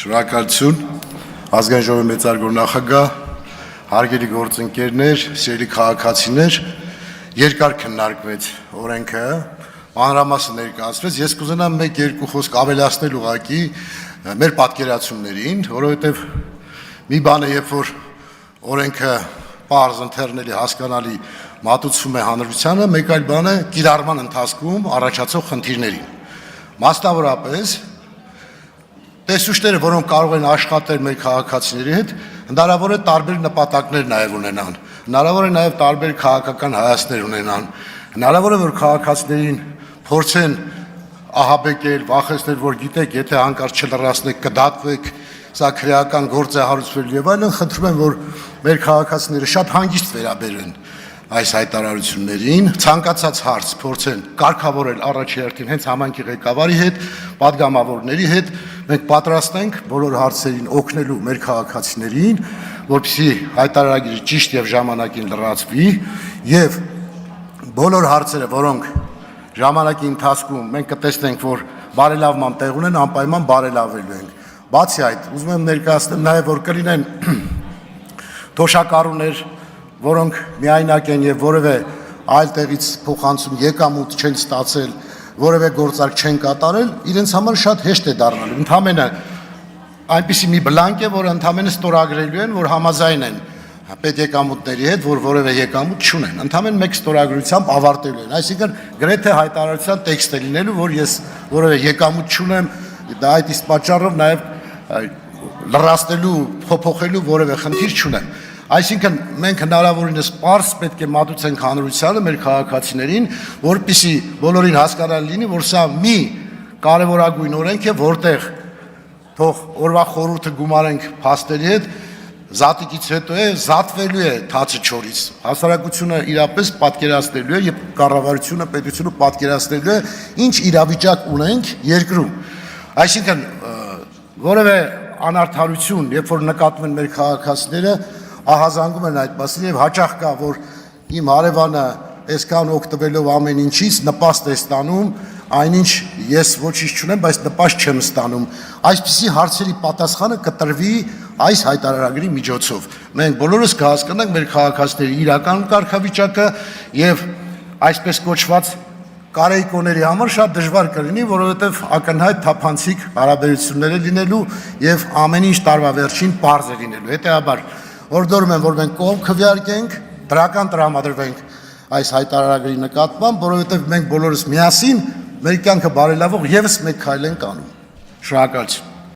Շնորհակալություն, ազգային ժողովի մեծարգո նախագահ, հարգելի գործընկերներ, սիրելի քաղաքացիներ, երկար քննարկվեց օրենքը, մանրամասն ներկայացվեց, ես կուզենամ մեկ-երկու խոսք ավելացնել ուղղակի մեր պատկերացումներին, որովհետև մի բան է, երբ որ օրենքը պարզ, ընթեռնելի, հասկանալի մատուցվում է հանրությանը, մեկ այլ բան է կիրառման ընթացքում առաջացող խնդիրներին։ Մասնավորապես տեսուչները, որոնք կարող են աշխատել մեր քաղաքացիների հետ, հնարավոր է տարբեր նպատակներ նաև ունենան, հնարավոր է նաև տարբեր քաղաքական հայացքներ ունենան, հնարավոր է, որ քաղաքացիներին փորձեն ահաբեկել, վախեցնել, որ գիտեք, եթե հանկարծ չլրացնեք, կդատվեք, սա քրեական գործ է հարուցվել եւ այլն, խնդրում եմ, որ մեր քաղաքացիները շատ հանգիստ վերաբերեն այս հայտարարություններին, ցանկացած հարց փորձեն կարգավորել առաջի հերթին հենց համայնքի ղեկավարի հետ, падգամավորների հետ, մենք պատրաստ ենք բոլոր հարցերին օգնելու մեր քաղաքացիներին, որպեսզի հայտարարագիրը ճիշտ եւ ժամանակին լրացվի եւ բոլոր հարցերը, որոնք ժամանակի ընթացքում մենք կտեսնենք, որ բարելավման տեղ ունեն, անպայման բարելավելու ենք։ Բացի այդ, ուզում եմ ներկայացնել նաև, որ կլինեն թոշակառուներ, որոնք միայնակ են եւ որևէ այլ տեղից փոխանցում եկամուտ չեն ստացել, որևէ գործարք չեն կատարել, իրենց համար շատ հեշտ է դառնալու։ Ընդհանրապես այնպիսի մի բլանկ է, որ ընդհանրապես ստորագրելու են, որ համաձայն են պետեկամուտների հետ, որ որևէ եկամուտ չունեն։ Ընդհանրապես մեկ ստորագրությամբ ավարտելու են։ Այսինքն գրեթե հայտարարության տեքստ է լինելու, որ ես որևէ եկամուտ չունեմ, դա այդ իսկ պատճառով նաև լրացնելու, փոփոխելու որևէ խնդիր չունեմ։ Այսինքն մենք հնարավորինս պարզ պետք է մատուցենք հանրությանը, մեր քաղաքացիներին, որպեսզի բոլորին հասկանալի լինի, որ սա մի կարևորագույն օրենք է, որտեղ թող օրվա խորհուրդը գումարենք փաստերի հետ, զատիկից հետո է զատվելու է թացը չորից։ Հասարակությունը իրապես պատկերացնելու է եւ կառավարությունը, պետությունը պատկերացնելու է, ինչ իրավիճակ ունենք երկրում։ Այսինքն որևէ անարդարություն, երբ որ նկատվում են մեր քաղաքացիները, ահազանգում են այդ մասին եւ հաճախ կա, որ իմ հարևանը այսքան օգտվելով ամեն ինչից նպաստ է ստանում, այնինչ ես ոչինչ չունեմ, բայց նպաստ չեմ ստանում։ Այսպիսի հարցերի պատասխանը կտրվի այս հայտարարագրի միջոցով։ Մենք բոլորս կհասկանանք մեր քաղաքացիների իրական կարգավիճակը եւ այսպես կոչված կարեկոների համար շատ դժվար կլինի, որովհետև ակնհայտ թափանցիկ հարաբերություններ է լինելու եւ ամեն ինչ տարվա վերջին պարզ է լինելու։ Հետեւաբար օրդորում եմ, որ մենք կողմ քվեարկենք, դրական տրամադրվենք այս հայտարարագրի նկատմամբ, որովհետև մենք բոլորս միասին մեր կյանքը բարելավող եւս մեկ քայլ ենք անում։ Շնորհակալություն։